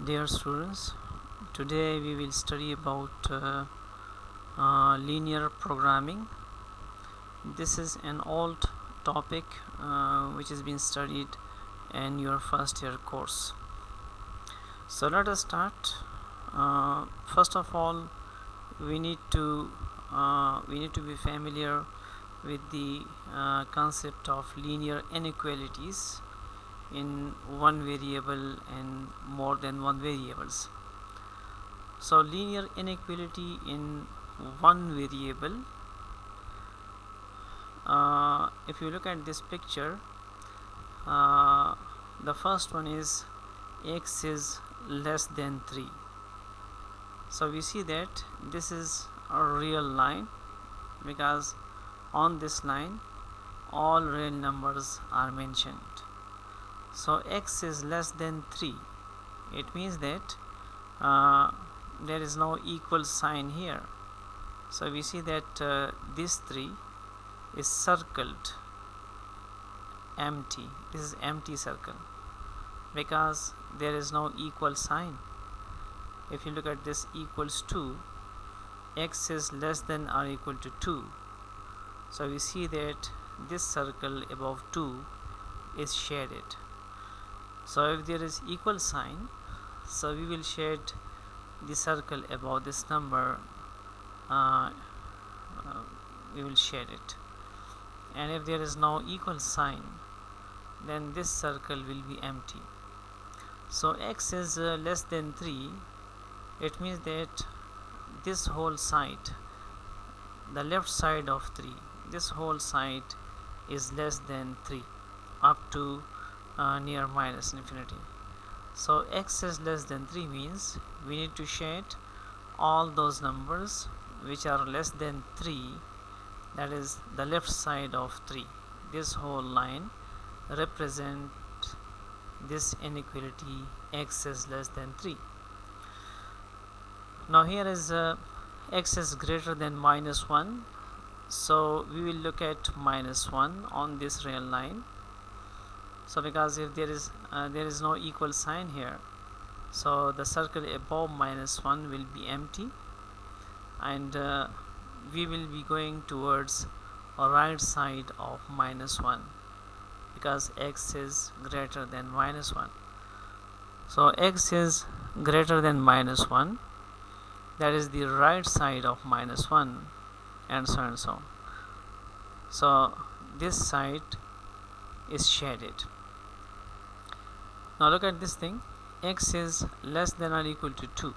Dear students, today we will study about linear programming. This is an old topic which has been studied in your first year course. So let us start. First of all, we need to be familiar with the concept of linear inequalities in one variable and more than one variables. So linear inequality in one variable, if you look at this picture, the first one is x is less than 3. So we see that this is a real line because on this line all real numbers are mentioned. So x is less than 3. It means that there is no equal sign here. So we see that this 3 is circled empty. This is empty circle because there is no equal sign. If you look at this equals 2, x is less than or equal to 2. So we see that this circle above 2 is shaded. So if there is equal sign, so we will shade the circle above this number, we will shade it. And if there is no equal sign, then this circle will be empty. So x is less than 3. It means that this whole side, the left side of 3, this whole side is less than 3 up to near minus infinity. So x is less than 3 means we need to shade all those numbers which are less than 3, that is the left side of 3. This whole line represent this inequality x is less than 3. Now here is x is greater than minus 1, so we will look at minus 1 on this real line. So because if there is no equal sign here, so the circle above minus 1 will be empty, and we will be going towards a right side of minus 1 because x is greater than minus 1. So x is greater than minus 1, that is the right side of minus 1, and so and so. So this side is shaded. Now look at this thing, x is less than or equal to 2.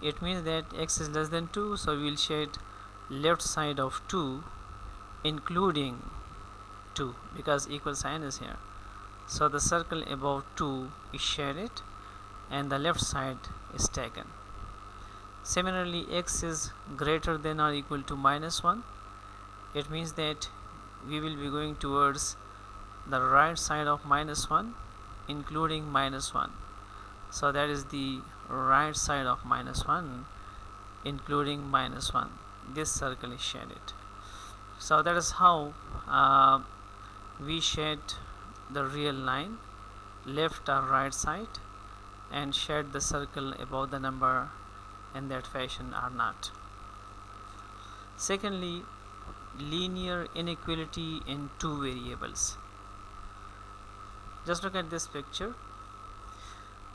It means that x is less than 2, so we will shade left side of 2 including 2 because equal sign is here. So the circle above 2 is shaded and the left side is taken. Similarly, x is greater than or equal to minus 1. It means that we will be going towards the right side of minus 1 including minus 1. So that is the right side of minus 1 including minus 1. This circle is shaded. So that is how we shade the real line left or right side and shade the circle above the number in that fashion or not. Secondly, linear inequality in two variables. Just look at this picture.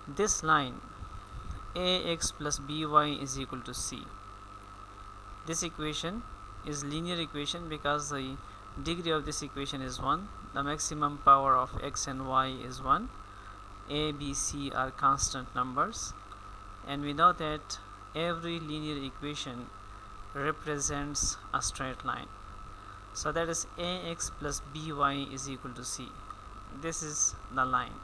This line ax plus by is equal to c. This equation is linear equation because the degree of this equation is 1. The maximum power of x and y is 1. A, b, c are constant numbers, and we know that every linear equation represents a straight line. So that is ax plus by is equal to c. This is the line.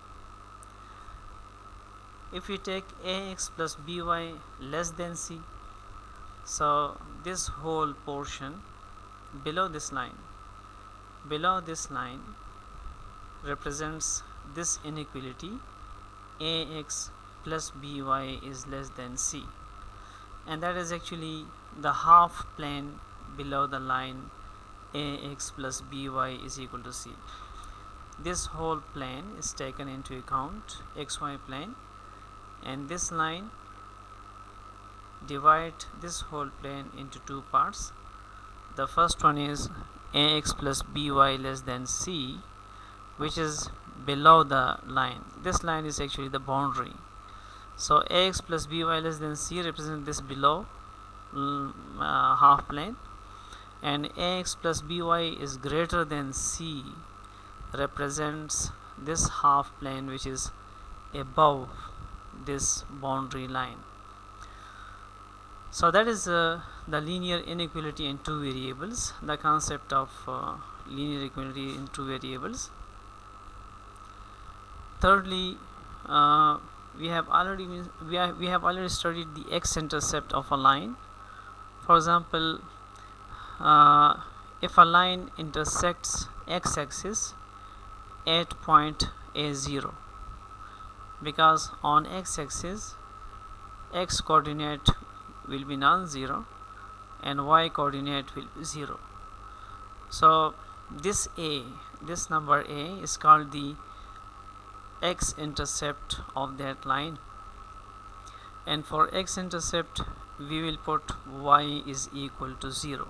If we take ax plus by less than c, so this whole portion below this line represents this inequality ax plus by is less than c, and that is actually the half plane below the line ax plus by is equal to c. This whole plane is taken into account, xy plane, and this line divide this whole plane into two parts. The first one is ax plus by less than c, which is below the line. This line is actually the boundary. So ax plus by less than c represents this below half plane, and ax plus by is greater than c represents this half plane which is above this boundary line. So that is the linear inequality in two variables, the concept of linear equality in two variables. Thirdly, we have already studied the x-intercept of a line. For example, if a line intersects x-axis at point A0, because on x-axis x coordinate will be non-zero and y coordinate will be 0. So this number a is called the x-intercept of that line, and for x-intercept we will put y is equal to 0.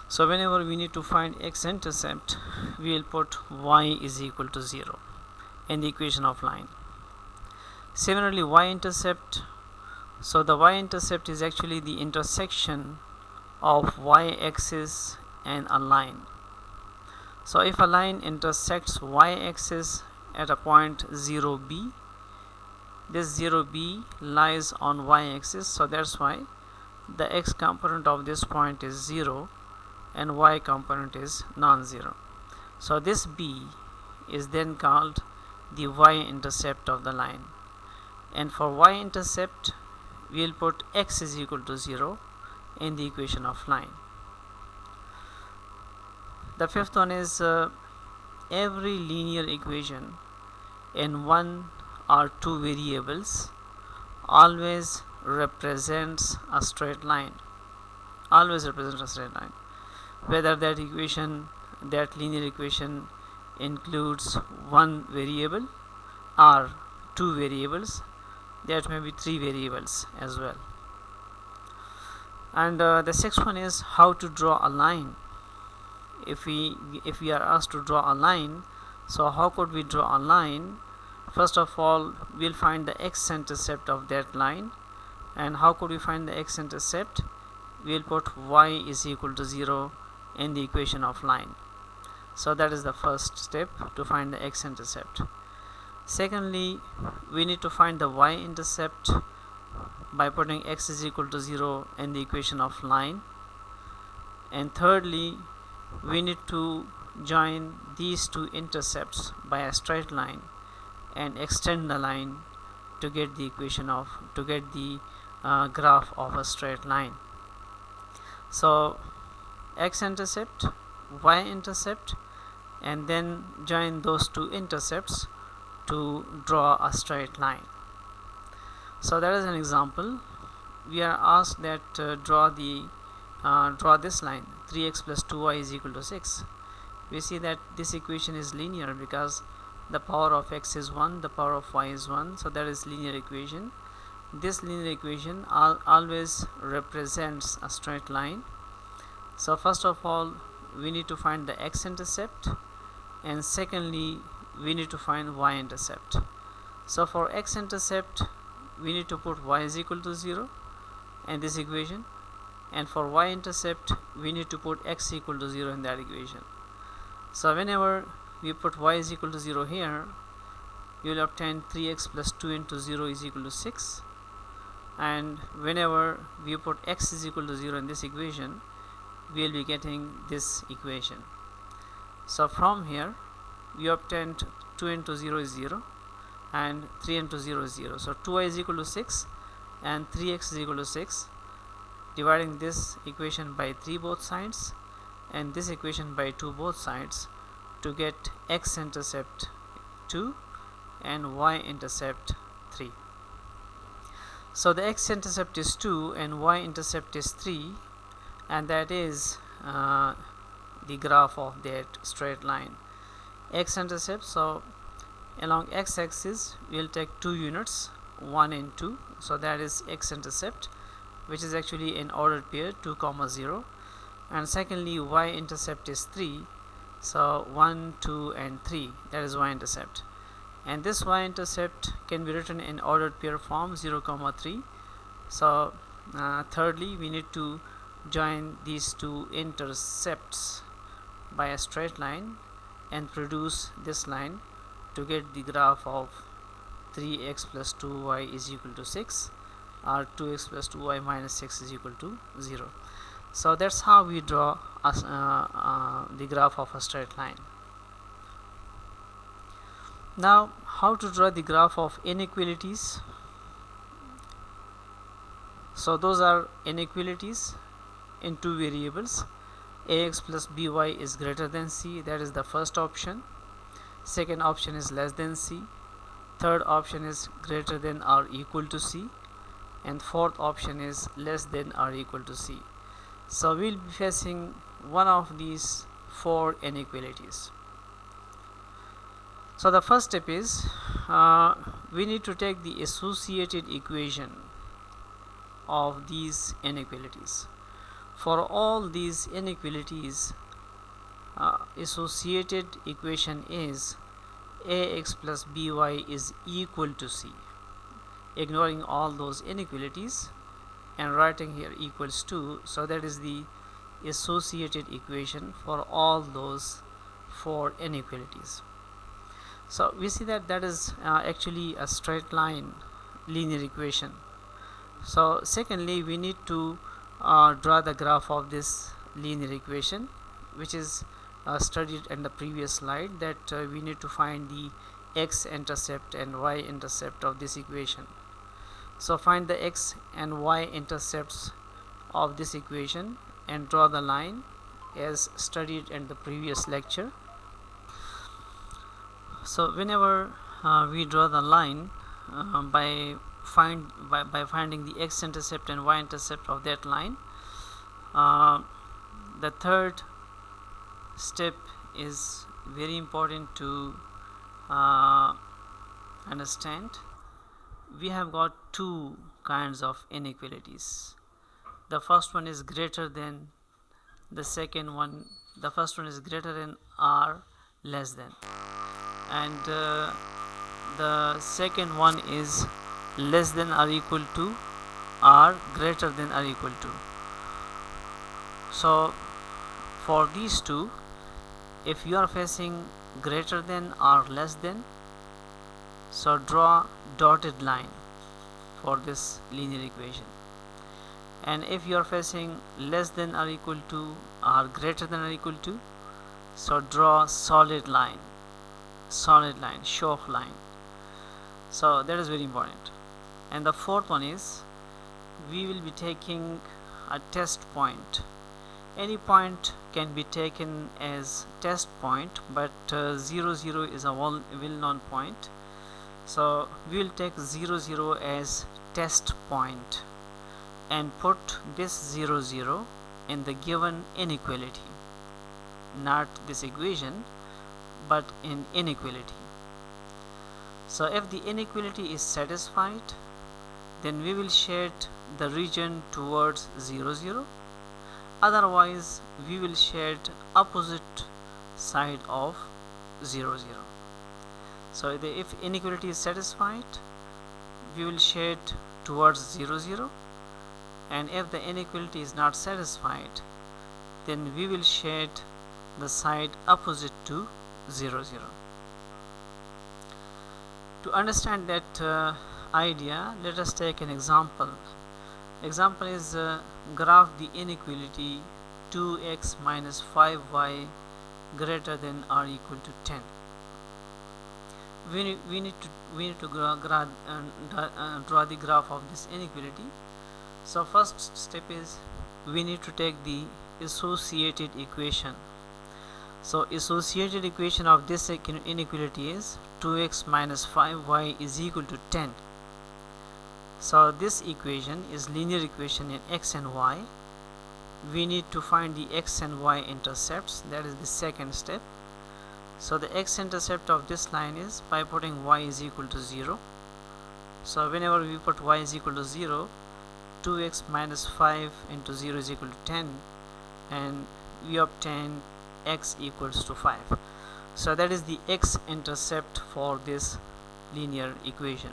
So whenever we need to find x-intercept, we will put y is equal to 0 in the equation of line. Similarly, y-intercept, so the y-intercept is actually the intersection of y-axis and a line. So if a line intersects y-axis at a point 0b, this 0b lies on y-axis, so that's why the x component of this point is 0 and y component is non-zero. So this b is then called the y-intercept of the line, and for y-intercept we will put x is equal to 0 in the equation of line. The fifth one is every linear equation in one or two variables always represents a straight line. Whether that linear equation includes one variable or two variables, that may be three variables as well. And the sixth one is how to draw a line. If we are asked to draw a line, so how could we draw a line? First of all, we'll find the x-intercept of that line. And how could we find the x-intercept? We'll put y is equal to 0 in the equation of line. So that is the first step to find the x-intercept. Secondly, we need to find the y-intercept by putting x is equal to 0 in the equation of line. And thirdly, we need to join these two intercepts by a straight line and extend the line to get the graph of a straight line. So x-intercept, y-intercept, and then join those two intercepts to draw a straight line. So that is an example. We are asked that draw this line 3x plus 2y is equal to 6. We see that this equation is linear because the power of x is 1, the power of y is 1, so that is linear equation. This linear equation always represents a straight line. So first of all, we need to find the x-intercept, and secondly we need to find y-intercept. So for x-intercept we need to put y is equal to 0 in this equation, and for y-intercept we need to put x equal to 0 in that equation. So whenever we put y is equal to 0 here, you will obtain 3x plus 2 into 0 is equal to 6, and whenever we put x is equal to 0 in this equation, we will be getting this equation. So from here we obtained 2 into 0 is 0 and 3 into 0 is 0. So 2y is equal to 6 and 3x is equal to 6. Dividing this equation by 3 both sides and this equation by 2 both sides to get x-intercept 2 and y-intercept 3. So the x-intercept is 2 and y-intercept is 3, and that is the graph of that straight line. X-intercept, so along x-axis we will take 2 units, 1 and 2, so that is x-intercept, which is actually an ordered pair 2, 0. And secondly, y-intercept is 3, so 1, 2 and 3, that is y-intercept. And this y-intercept can be written in ordered pair form 0, 3. So thirdly, we need to join these two intercepts by a straight line and produce this line to get the graph of 3x plus 2y is equal to 6, or 2x plus 2y minus 6 is equal to 0. So that's how we draw the graph of a straight line. Now, how to draw the graph of inequalities? So those are inequalities in two variables. Ax plus by is greater than c, that is the first option. Second option is less than c. Third option is greater than or equal to c. And fourth option is less than or equal to c. So we'll be facing one of these four inequalities. So the first step is we need to take the associated equation of these inequalities. For all these inequalities, associated equation is ax plus by is equal to c. Ignoring all those inequalities and writing here equals to, so that is the associated equation for all those four inequalities. So we see that that is actually a straight line linear equation. So secondly, we need to draw the graph of this linear equation, which is studied in the previous slide, that we need to find the x-intercept and y-intercept of this equation. So find the x and y intercepts of this equation and draw the line as studied in the previous lecture. So whenever we draw the line by finding the x-intercept and y-intercept of that line, the third step is very important to understand. We have got two kinds of inequalities. The first one is greater than, the second one, the first one is greater than or less than, and the second one is less than or equal to or greater than or equal to. So for these two, if you are facing greater than or less than, so draw dotted line for this linear equation. And if you are facing less than or equal to or greater than or equal to, so draw solid line, show of line. So that is very important. And the fourth one is we will be taking a test point. Any point can be taken as test point, but 0, 0 is a well-known point. So we will take 0, 0 as test point and put this 0, 0 in the given inequality, not this equation but in inequality. So if the inequality is satisfied, then we will shade the region towards 0, 0. Otherwise we will shade opposite side of 0, 0. So if inequality is satisfied, we will shade towards 0, 0, and if the inequality is not satisfied, then we will shade the side opposite to 0, 0. To understand that idea, let us take an example. Example is graph the inequality 2x minus 5y greater than or equal to 10. We need to draw the graph of this inequality. So first step is we need to take the associated equation. So associated equation of this inequality is 2x minus 5y is equal to 10. So this equation is linear equation in x and y. We need to find the x and y intercepts, that is the second step. So the x-intercept of this line is by putting y is equal to 0, So whenever we put y is equal to 0, 2x minus 5 into 0 is equal to 10, and we obtain x equals to 5. So that is the x-intercept for this linear equation.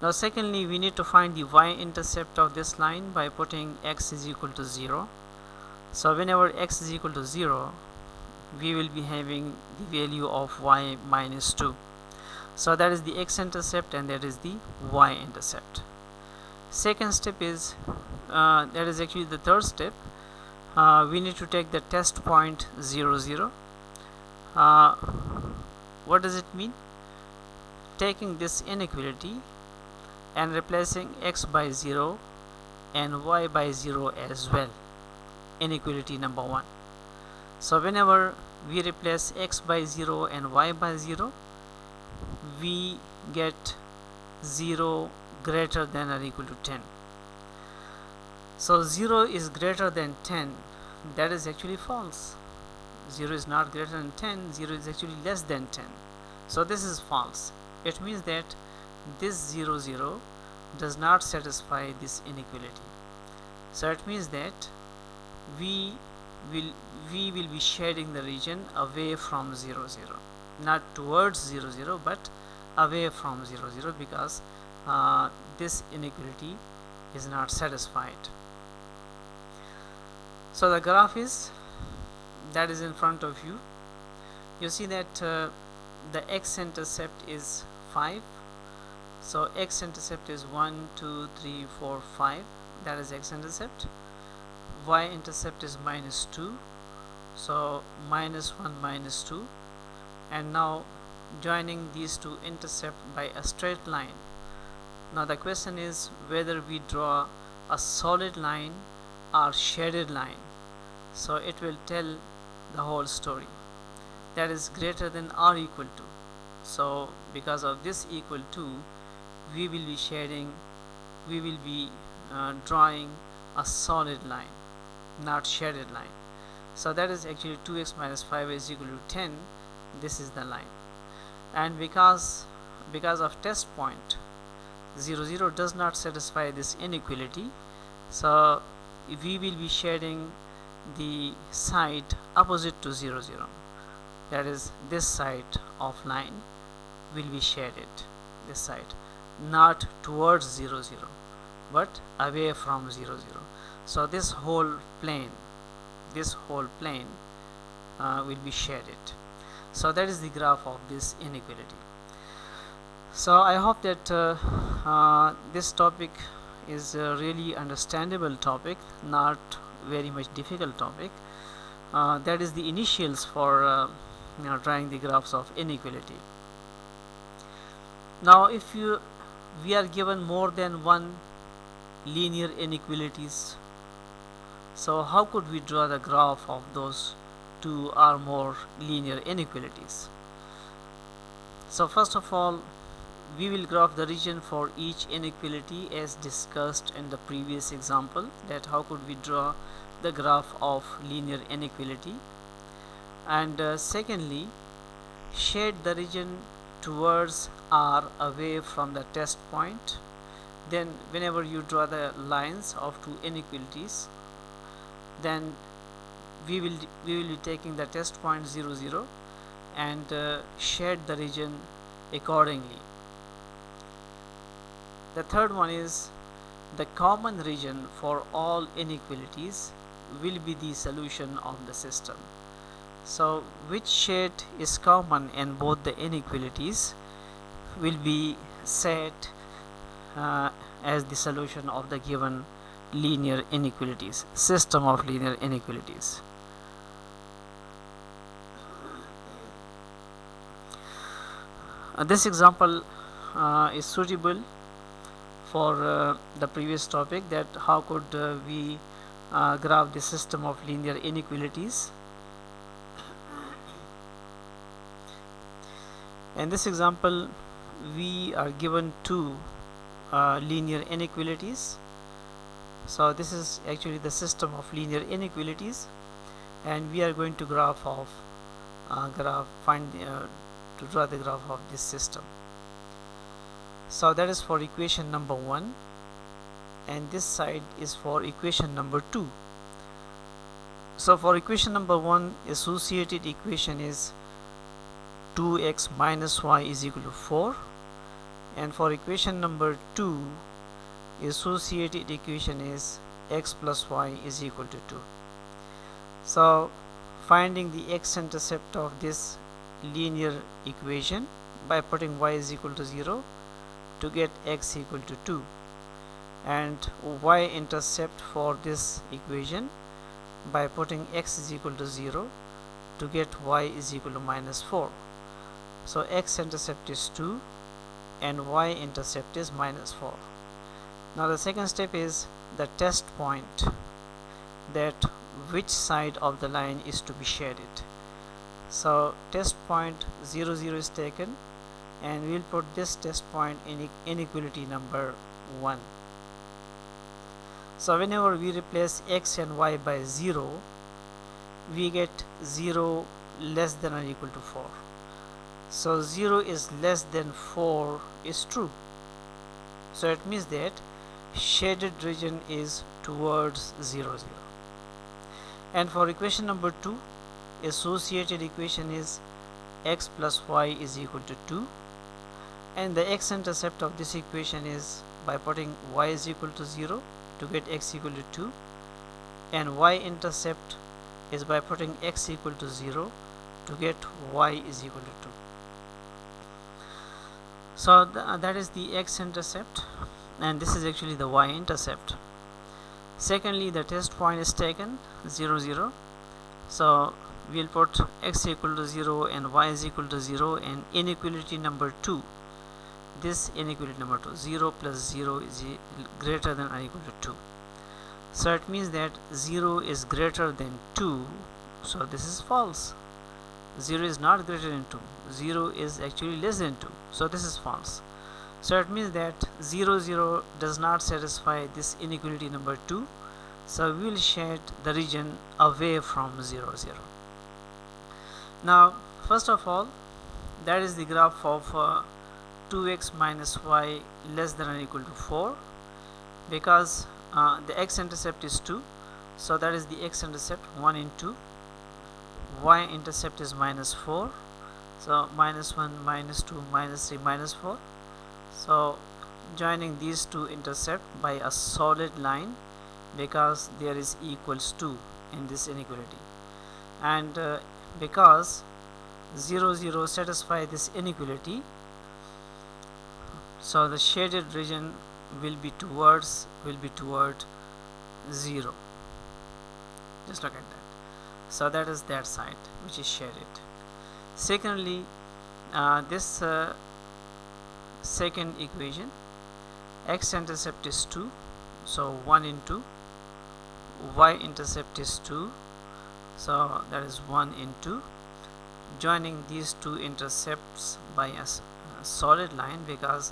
Now secondly, we need to find the y-intercept of this line by putting x is equal to 0. So whenever x is equal to 0, we will be having the value of y minus 2. So that is the x-intercept and that is the y-intercept. Second step is, that is actually the third step, we need to take the test point 0, 0. What does it mean? Taking this inequality and replacing x by 0 and y by 0 as well, inequality number 1. So whenever we replace x by 0 and y by 0, we get 0 greater than or equal to 10. So 0 is greater than 10, that is actually false. 0 is not greater than 10, 0 is actually less than 10. So this is false. It means that this 0, 0 does not satisfy this inequality. So it means that we will be shading the region away from 0, 0, not towards 0, 0, but away from 0, 0, because this inequality is not satisfied. So the graph is that is in front of you. You see that the x-intercept is 5. So x-intercept is 1, 2, 3, 4, 5. That is x-intercept. Y-intercept is minus 2. So minus 1, minus 2. And now joining these two intercept by a straight line. Now the question is whether we draw a solid line or shaded line. So it will tell the whole story. That is greater than or equal to. So because of this equal to, we will be shading, we will be drawing a solid line, not shaded line. So that is actually 2x minus 5 is equal to 10. This is the line. And because of test point 0, 0 does not satisfy this inequality, so we will be shading the side opposite to 0, 0. That is, this side of line will be shaded, this side, not towards 0, 0, but away from 0, 0. So this whole plane will be shaded. So that is the graph of this inequality. So I hope that this topic is a really understandable topic, not very much difficult topic. That is the initials for drawing the graphs of inequality. Now if we are given more than one linear inequalities, so how could we draw the graph of those two or more linear inequalities? So first of all, we will graph the region for each inequality as discussed in the previous example, that how could we draw the graph of linear inequality. And secondly, shade the region towards or away from the test point. Then whenever you draw the lines of two inequalities, then we will be taking the test point 0, 0 and shade the region accordingly. The third one is the common region for all inequalities will be the solution of the system. So which shade is common in both the inequalities will be set as the solution of the given linear inequalities, system of linear inequalities. This example is suitable for the previous topic, that how could we graph the system of linear inequalities. In this example, we are given two linear inequalities. So this is actually the system of linear inequalities, and we are going to graph of to draw the graph of this system. So that is for equation number 1, and this side is for equation number 2. So for equation number 1, associated equation is 2x minus y is equal to 4, and for equation number 2, associated equation is x plus y is equal to 2. So finding the x-intercept of this linear equation by putting y is equal to 0 to get x equal to 2, and y-intercept for this equation by putting x is equal to 0 to get y is equal to minus 4. So x-intercept is 2 and y-intercept is minus 4. Now the second step is the test point, that which side of the line is to be shaded. So test point 0, 0 is taken, and we'll put this test point in inequality number 1. So whenever we replace x and y by 0, we get 0 less than or equal to 4. So 0 is less than 4 is true. So it means that shaded region is towards 0, 0. And for equation number 2, associated equation is x plus y is equal to 2, and the x-intercept of this equation is by putting y is equal to 0 to get x equal to 2, and y-intercept is by putting x equal to 0 to get y is equal to 2. So that is the x-intercept, and this is actually the y-intercept. Secondly, the test point is taken 0, 0. So we'll put x equal to 0 and y is equal to 0, and inequality number 2, this inequality number 2, 0 plus 0 is greater than or equal to 2. So it means that 0 is greater than 2, so this is false. 0 is not greater than 2, 0 is actually less than 2, so this is false. So it means that 0, 0 does not satisfy this inequality number 2, so we will shade the region away from 0, 0. Now first of all, that is the graph of 2x minus y less than or equal to 4, because the x-intercept is 2, so that is the x-intercept 1 in 2. Y-intercept is minus 4, so minus 1, minus 2, minus 3, minus 4. So joining these two intercept by a solid line, because there is equals 2 in this inequality, and because 0, 0 satisfy this inequality, so the shaded region will be toward 0. Just look at that. So that is that side which is shaded. Secondly, this second equation, x-intercept is 2, so 1 in 2. Y-intercept is 2, so that is 1 in 2. Joining these two intercepts by a solid line, because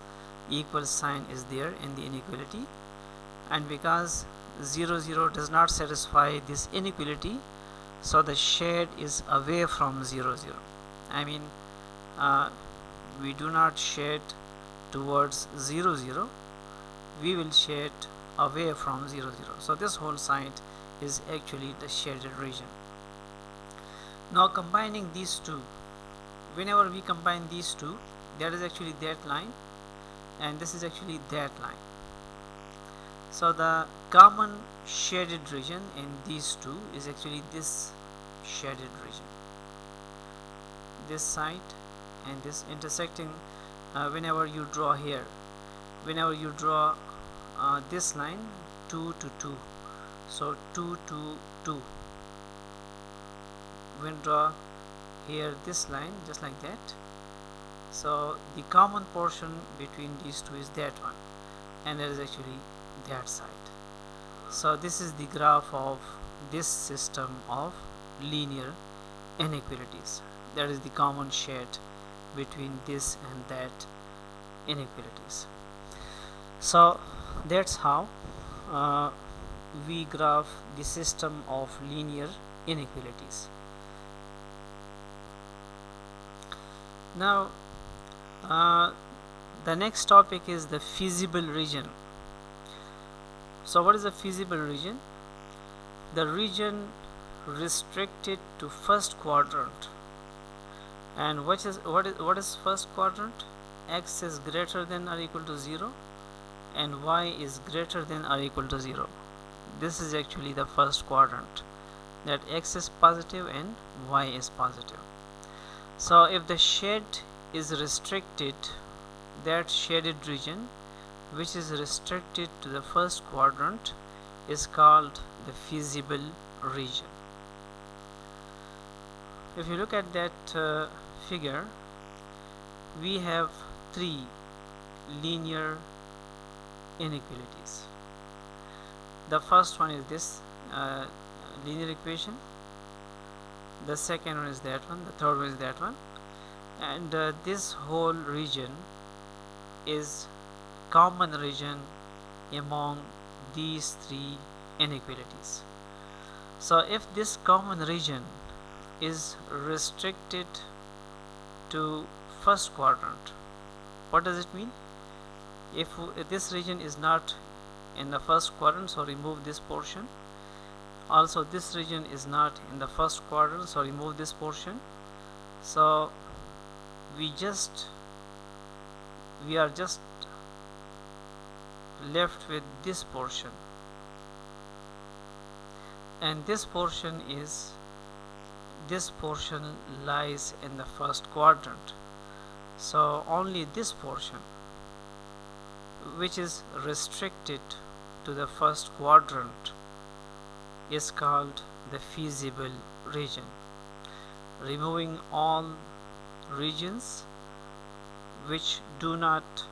equal sign is there in the inequality, and because 0, 0 does not satisfy this inequality, so the shade is away from 0, 0. I mean, we do not shade towards 0, 0, we will shade away from 0, 0. So this whole side is actually the shaded region. Now combining these two, whenever we combine these two, that is actually that line, and this is actually that line. So the common shaded region in these two is actually this shaded region, this side and this intersecting. Whenever you draw here, whenever you draw this line 2 to 2, so 2 to 2, when draw here this line just like that, so the common portion between these two is that one, and that is actually that side. So this is the graph of this system of linear inequalities. That is the common shade between this and that inequalities. So that's how we graph the system of linear inequalities. Now The next topic is the feasible region. So what is a feasible region? The region restricted to first quadrant. And what is first quadrant? X is greater than or equal to 0 and y is greater than or equal to 0. This is actually the first quadrant, that x is positive and y is positive. So if the shade is restricted, that shaded region which is restricted to the first quadrant is called the feasible region. If you look at that figure, we have three linear inequalities. The first one is this linear equation, the second one is that one, the third one is that one, and this whole region is common region among these three inequalities. So if this common region is restricted to first quadrant, what does it mean? If this region is not in the first quadrant, so remove this portion. Also this region is not in the first quadrant, so remove this portion. So we are just left with this portion, and this portion lies in the first quadrant. So only this portion which is restricted to the first quadrant is called the feasible region. Removing all regions which do not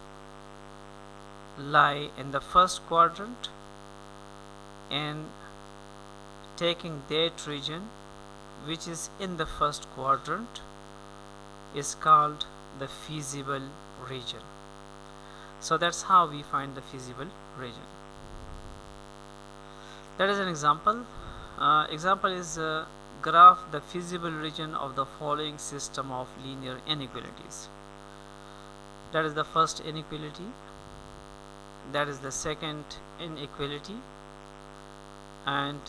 lie in the first quadrant and taking that region which is in the first quadrant is called the feasible region. So that's how we find the feasible region. That is an example. Example is graph the feasible region of the following system of linear inequalities. That is the first inequality, that is the second inequality, and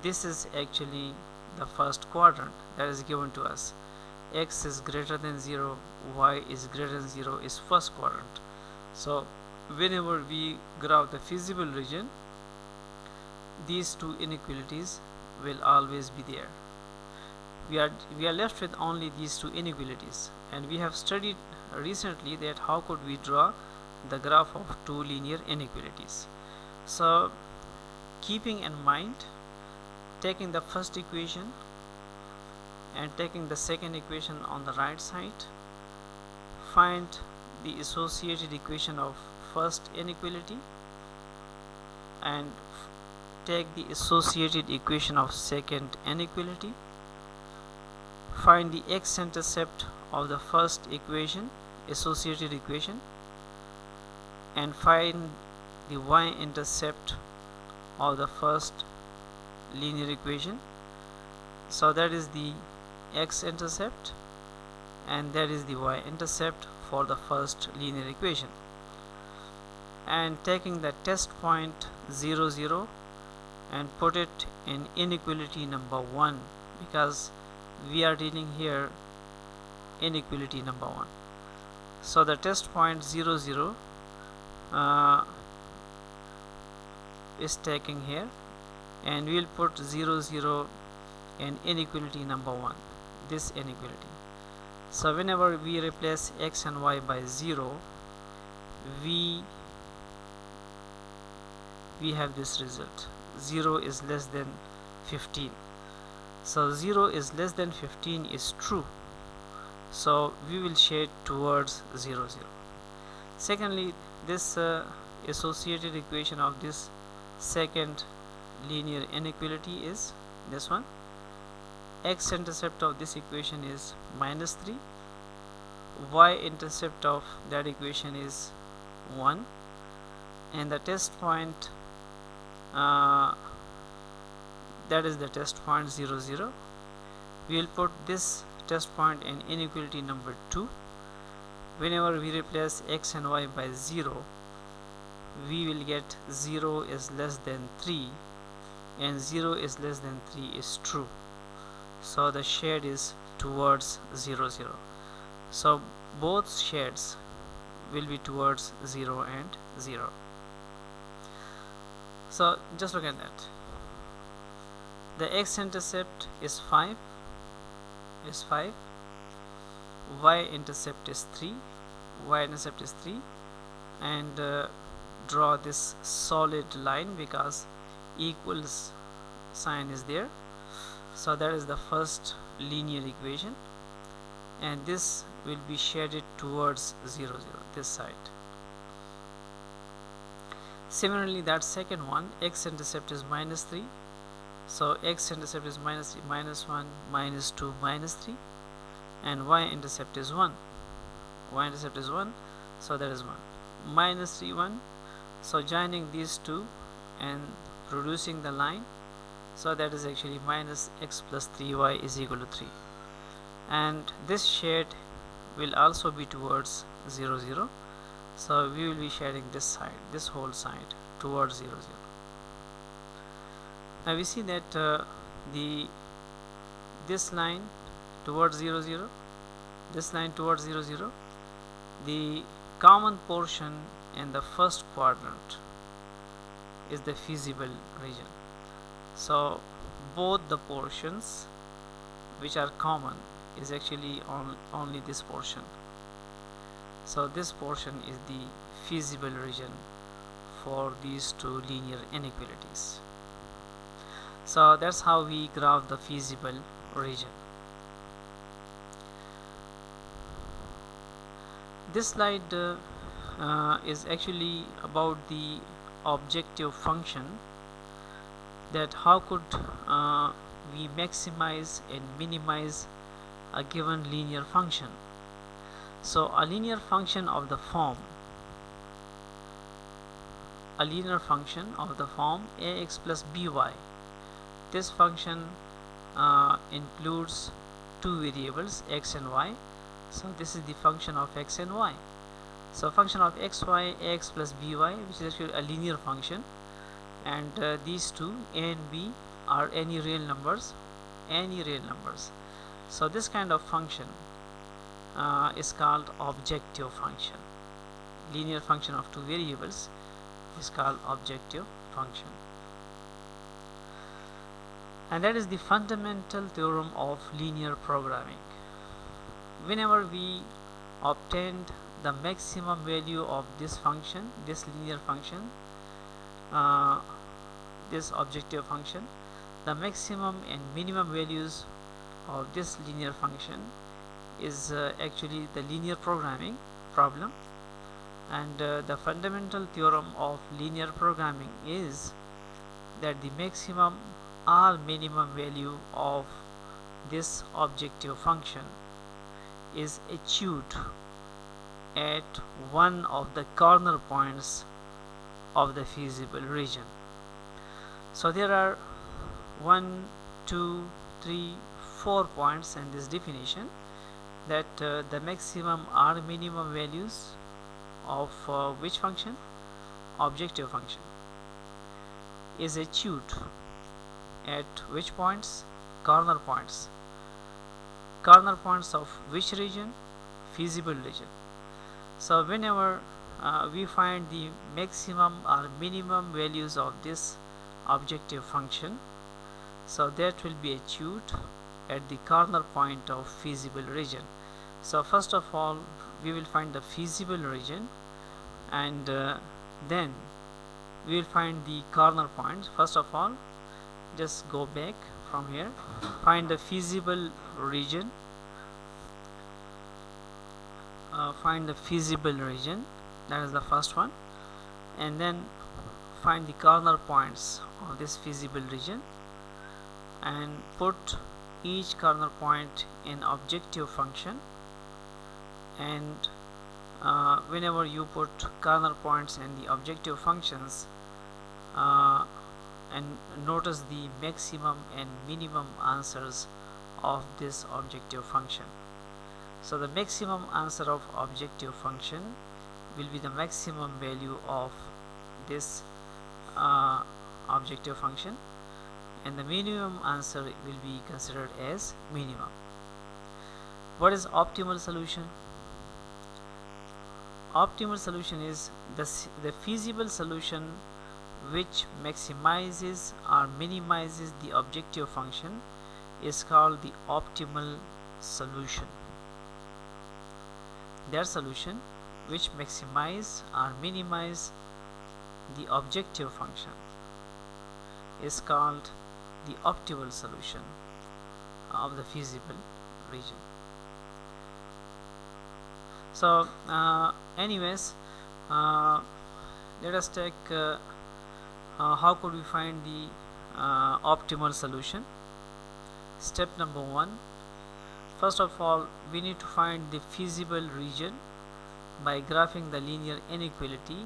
this is actually the first quadrant that is given to us. X is greater than 0, y is greater than 0 is first quadrant. So whenever we graph the feasible region, these two inequalities will always be there. We are left with only these two inequalities, and we have studied recently that how could we draw the graph of two linear inequalities. So keeping in mind, taking the first equation and taking the second equation on the right side, find the associated equation of first inequality and take the associated equation of second inequality, find the x-intercept of the first equation, associated equation, and find the y-intercept of the first linear equation. So that is the x-intercept and that is the y-intercept for the first linear equation, and taking the test point 0, 0 and put it in inequality number 1, because we are dealing here inequality number 1. So the test point 0, 0 is taken here, and we will put 0, 0 in inequality number 1, this inequality. So whenever we replace x and y by 0, we have this result: 0 is less than 15. So 0 is less than 15 is true, so we will shade towards 0, 0. Secondly, this associated equation of this second linear inequality is this one. X-intercept of this equation is -3, y-intercept of that equation is 1, and the test point that is the test point 0, 0. We will put this test point in inequality number 2. whenever we replace x and y by 0, we will get 0 is less than 3, and 0 is less than 3 is true. So the shade is towards 0, 0. So both shades will be towards 0 and 0. So just look at that. The x-intercept is 5, y-intercept is 3, y-intercept is 3, and draw this solid line because equals sign is there. So that is the first linear equation, and this will be shaded towards 0, 0, this side. Similarly, that second one, x-intercept is minus 3, so x-intercept is minus 3, minus 1, minus 2, minus 3, and y-intercept is 1, y-intercept is 1, so that is 1, minus 3, 1. So joining these two and producing the line, so that is actually minus x plus 3y is equal to 3, and this shade will also be towards 0, 0. So we will be shading this side, this whole side towards 0, 0. Now we see that this line towards 0, 0, this line towards 0, 0, the common portion in the first quadrant is the feasible region. So both the portions which are common is actually only this portion. So this portion is the feasible region for these two linear inequalities. So that's how we graph the feasible region. This slide is actually about the objective function, that how could we maximize and minimize a given linear function. So a linear function of the form ax plus by, this function includes two variables x and y. So this is the function of x and y. So function of xy, ax plus by, which is actually a linear function, and these two a and b are any real numbers. So this kind of function is called objective function. Linear function of two variables is called objective function, and that is the fundamental theorem of linear programming. Whenever we obtained the maximum value of this function, this linear function, this objective function, the maximum and minimum values of this linear function is actually the linear programming problem. And the fundamental theorem of linear programming is that the maximum or minimum value of this objective function is achieved at one of the corner points of the feasible region. So there are 1, 2, 3, 4 points in this definition, that the maximum or minimum values of which function? Objective function is achieved at which points? Corner points. Corner points of which region? Feasible region. So whenever we find the maximum or minimum values of this objective function, so that will be achieved at the corner point of feasible region. So first of all, we will find the feasible region, and then we will find the corner points. First of all, just go back from here, find the feasible region, that is the first one, and then find the corner points of this feasible region and put each corner point in objective function. And whenever you put corner points in the objective functions, and notice the maximum and minimum answers of this objective function. So the maximum answer of objective function will be the maximum value of this objective function, and the minimum answer will be considered as minimum. What is optimal solution? Optimal solution is the feasible solution which maximizes or minimizes the objective function is called the optimal solution. That solution which maximize or minimize the objective function is called the optimal solution of the feasible region. So anyways, let us take how could we find the optimal solution. Step number 1, first of all we need to find the feasible region by graphing the linear inequality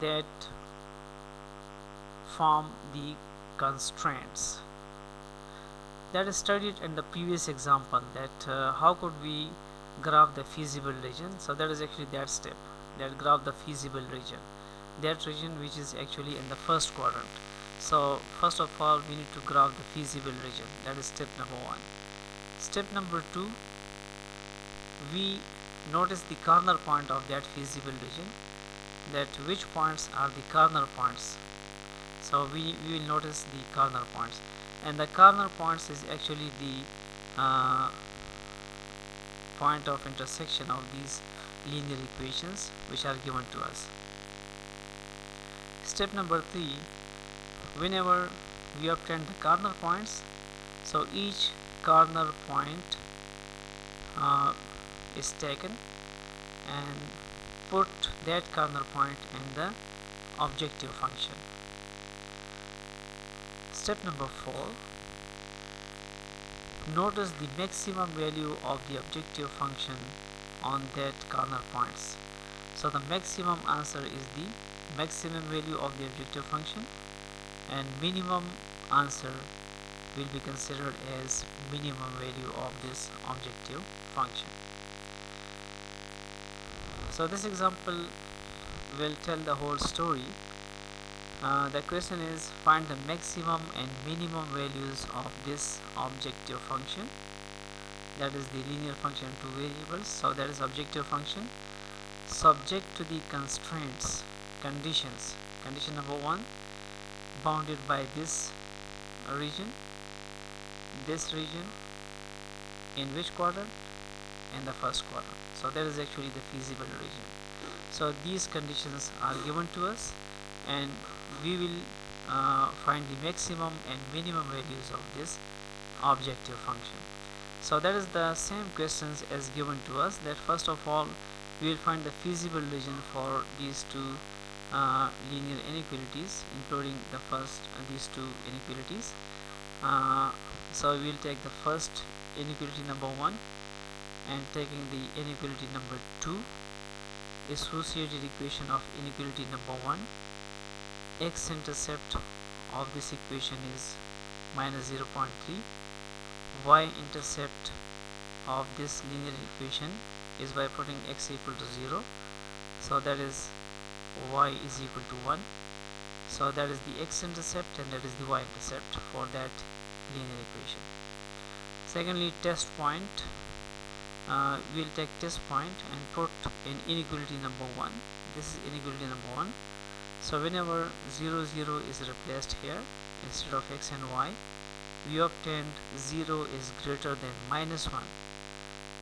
that form the constraints. That is studied in the previous example, that how could we graph the feasible region. So that is actually that step, that graph the feasible region, that region which is actually in the first quadrant. So first of all we need to graph the feasible region. That is step number 1. Step number 2, we notice the corner point of that feasible region, that which points are the corner points. So we will notice the corner points, and the corner points is actually the point of intersection of these linear equations which are given to us. Step number 3, whenever we obtain the corner points, so each corner point is taken and put that corner point in the objective function. Step number 4, notice the maximum value of the objective function on that corner points. So the maximum answer is the maximum value of the objective function, and minimum answer will be considered as minimum value of this objective function. So this example will tell the whole story. The question is, find the maximum and minimum values of this objective function, that is the linear function in 2 variables. So that is objective function subject to the constraints, conditions. Condition number 1, bounded by this region, in which quadrant? In the first quadrant. So that is actually the feasible region. So these conditions are given to us, and we will find the maximum and minimum values of this objective function. So that is the same questions as given to us, that first of all we will find the feasible region for these two linear inequalities, including the first these two inequalities. So we will take the first inequality number 1, and taking the inequality number 2, associated equation of inequality number 1, x-intercept of this equation is minus 0.3, y-intercept of this linear equation is by putting x equal to 0, so that is y is equal to 1. So that is the x-intercept and that is the y-intercept for that linear equation. Secondly, test point. We will take test point and put in inequality number 1. This is inequality number 1. So whenever 0, 0 is replaced here instead of x and y, we obtained 0 is greater than minus 1.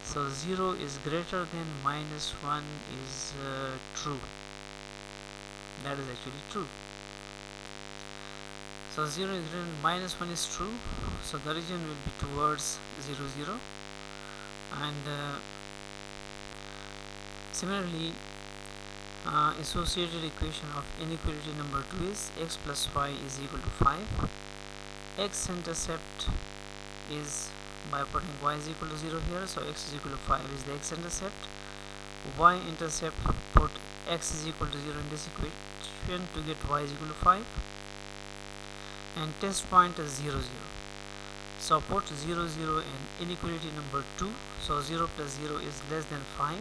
So 0 is greater than minus 1 is true. That is actually true. So 0 is greater than minus 1 is true. So the region will be towards 0, 0. And similarly, associated equation of inequality number 2 is x plus y is equal to 5. X-intercept is by putting y is equal to 0 here, so x is equal to 5 is the x-intercept. Y-intercept, put x is equal to 0 in this equation to get y is equal to 5, and test point is 0, 0. So put 0 0 in inequality number 2. So 0 plus 0 is less than 5.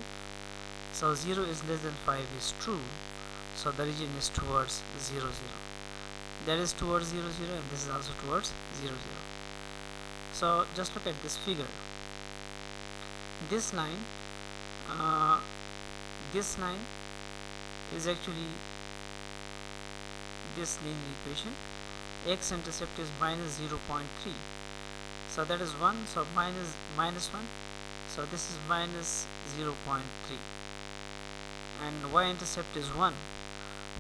So 0 is less than 5 is true. So the region is towards 0 0. That is towards 0 0, and this is also towards 0 0. So just look at this figure. This line is actually this linear equation. X-intercept is minus 0.3. So that is 1. So minus 1. So this is minus 0.3. And y-intercept is 1.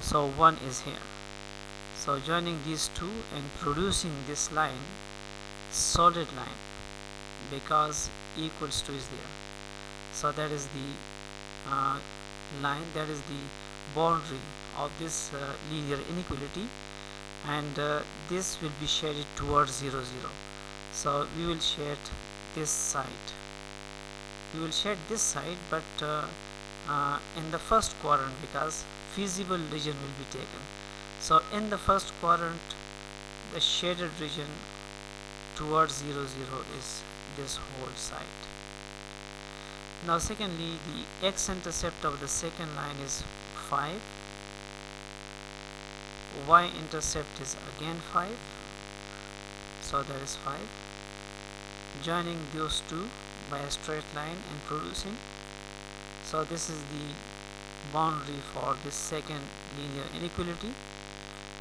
So 1 is here. So joining these two and producing this line, solid line, because equals to is there. So that is the line, that is the boundary of this linear inequality, and this will be shaded towards 0 0. So we will shade this side. We will shade this side, but in the first quadrant, because feasible region will be taken. So in the first quadrant, the shaded region towards 0 0 is this whole side. Now secondly, the x-intercept of the second line is 5. Y-intercept is again 5. So that is 5. Joining those two by a straight line and producing. So this is the boundary for this second linear inequality,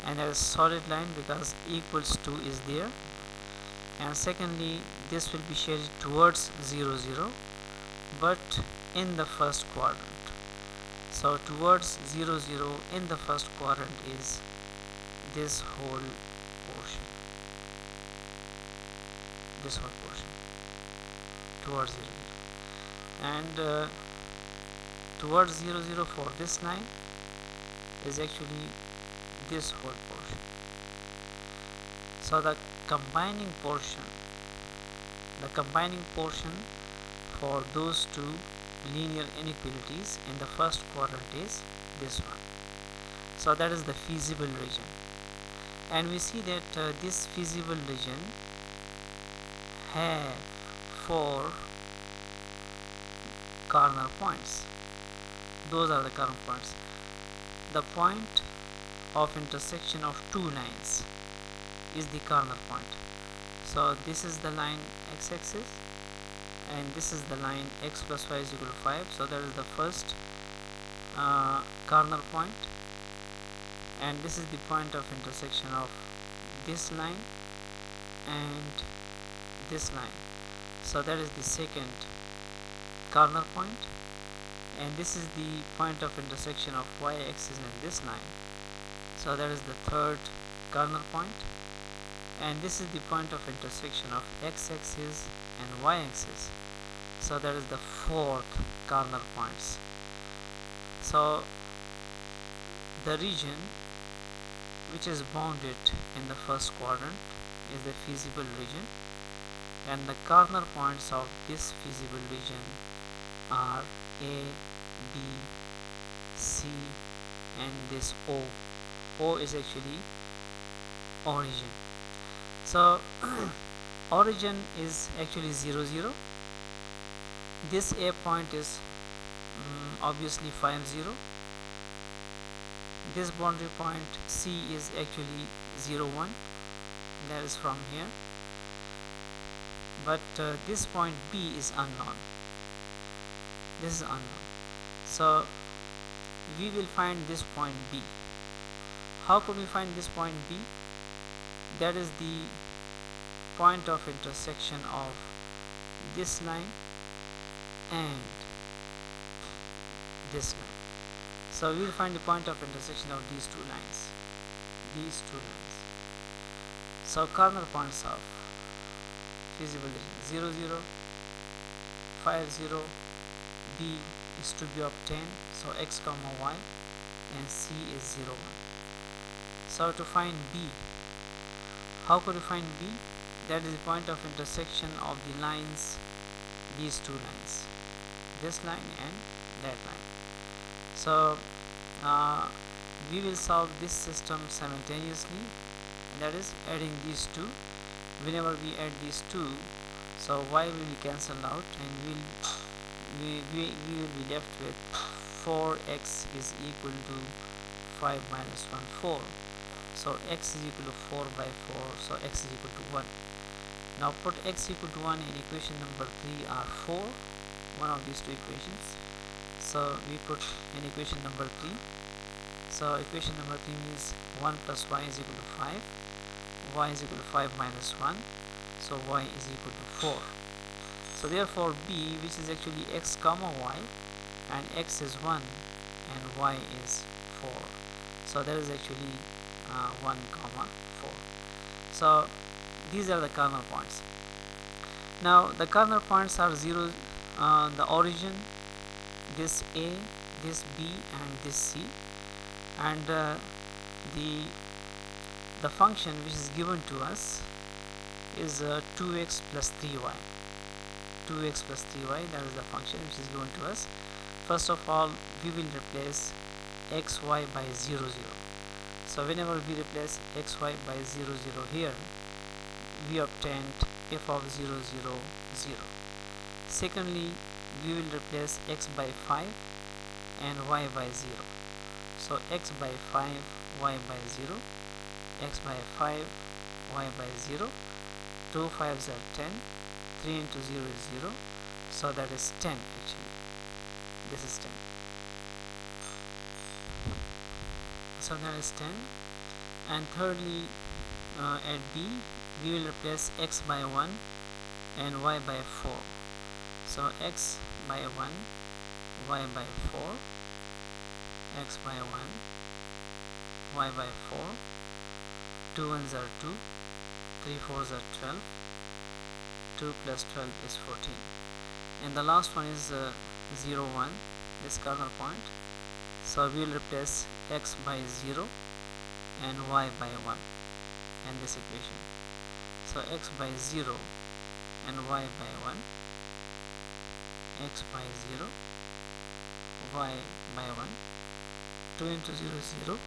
and that is solid line because equals to is there. And secondly, this will be shaded towards 0 0, but in the first quadrant. So towards 0 0 in the first quadrant is this whole portion. This whole portion towards 0 0, and towards 0 0 for this line is actually this whole portion. So the combining portion for those two linear inequalities in the first quadrant is this one. So that is the feasible region, and we see that this feasible region have 4 corner points. Those are the corner points. The point of intersection of two lines is the corner point. So this is the line x-axis, and this is the line x plus y is equal to 5. So that is the first corner point, and this is the point of intersection of this line and this line. So that is the second corner point, and this is the point of intersection of y-axis and this line. So that is the third corner point, and this is the point of intersection of x-axis and y-axis. So that is the fourth corner points. So the region which is bounded in the first quadrant is the feasible region, and the corner points of this feasible region are A, B, C, and this O. O is actually origin. So origin is actually 0 0. This A point is obviously 5 0. This boundary point C is actually 0 1. That is from here. But this point B is unknown. This is unknown. So we will find this point B. How could we find this point B? That is the point of intersection of this line and this line. So we will find the point of intersection of these two lines. These two lines. So corner points of feasible region 0 0, 5 0, B is to be obtained. So x comma y, and C is 0 1. So to find B, how could you find B? That is the point of intersection of the lines, these two lines, this line and that line. So we will solve this system simultaneously, that is adding these two, whenever we add these two, so y will be cancelled out, and we will be left with 4x is equal to 5 minus 1, 4. So x is equal to 4 by 4, so x is equal to 1. Now put x equal to 1 in equation number 3 or 4, one of these two equations. So we put in equation number 3. So equation number 3 means 1 plus y is equal to 5, y is equal to 5 minus 1, so y is equal to 4. So therefore b, which is actually x comma y, and x is 1 and y is 4, so that is actually 1 comma 4. So these are the corner points. Now the corner points are 0, the origin, this a, this b and this c, and the function which is given to us is 2x plus 3y. 2x plus 3y, that is the function which is given to us. First of all, we will replace xy by 0, 0. So whenever we replace xy by 0, 0 here, we obtained f of 0, 0, 0. Secondly, we will replace x by 5 and y by 0. So x by 5, y by 0, x by 5, y by 0, 2 5s are 10, 3 into 0 is 0, so that is 10 actually. This is 10. So that is 10. And thirdly, at b, we will replace x by 1 and y by 4. So x by 1, y by 4, x by 1, y by 4, 2 1s are 2, 3 4s are 12, 2 plus 12 is 14. And the last one is 0, 1, this corner point. So we will replace x by 0 and y by 1 in this equation. So x by 0 and y by 1, x by 0, y by 1, 2 into 0 is 0,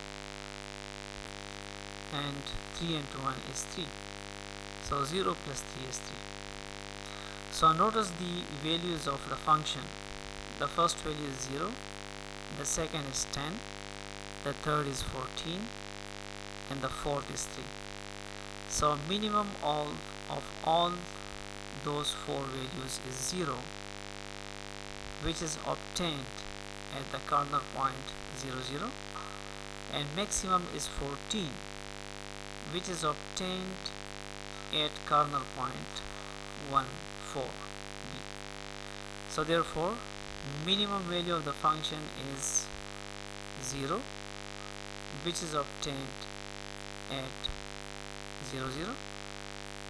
and 3 into 1 is 3. So 0 plus 3 is 3. So notice the values of the function. The first value is 0, the second is 10, the third is 14, and the fourth is 3. So minimum of all those 4 values is 0, which is obtained at the corner point 0, 0, and maximum is 14, which is obtained at corner point 1, 4, b. So therefore minimum value of the function is 0, which is obtained at 0, 0,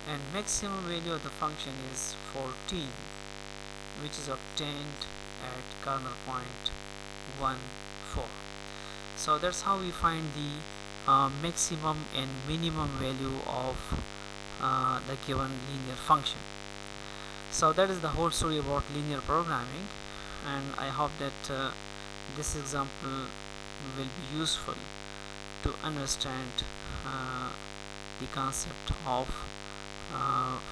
and maximum value of the function is 14, which is obtained at corner point 1, 4. So that's how we find the maximum and minimum value of the given linear function. So that is the whole story about linear programming, and I hope that this example will be useful to understand the concept of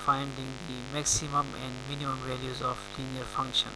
finding the maximum and minimum values of linear function.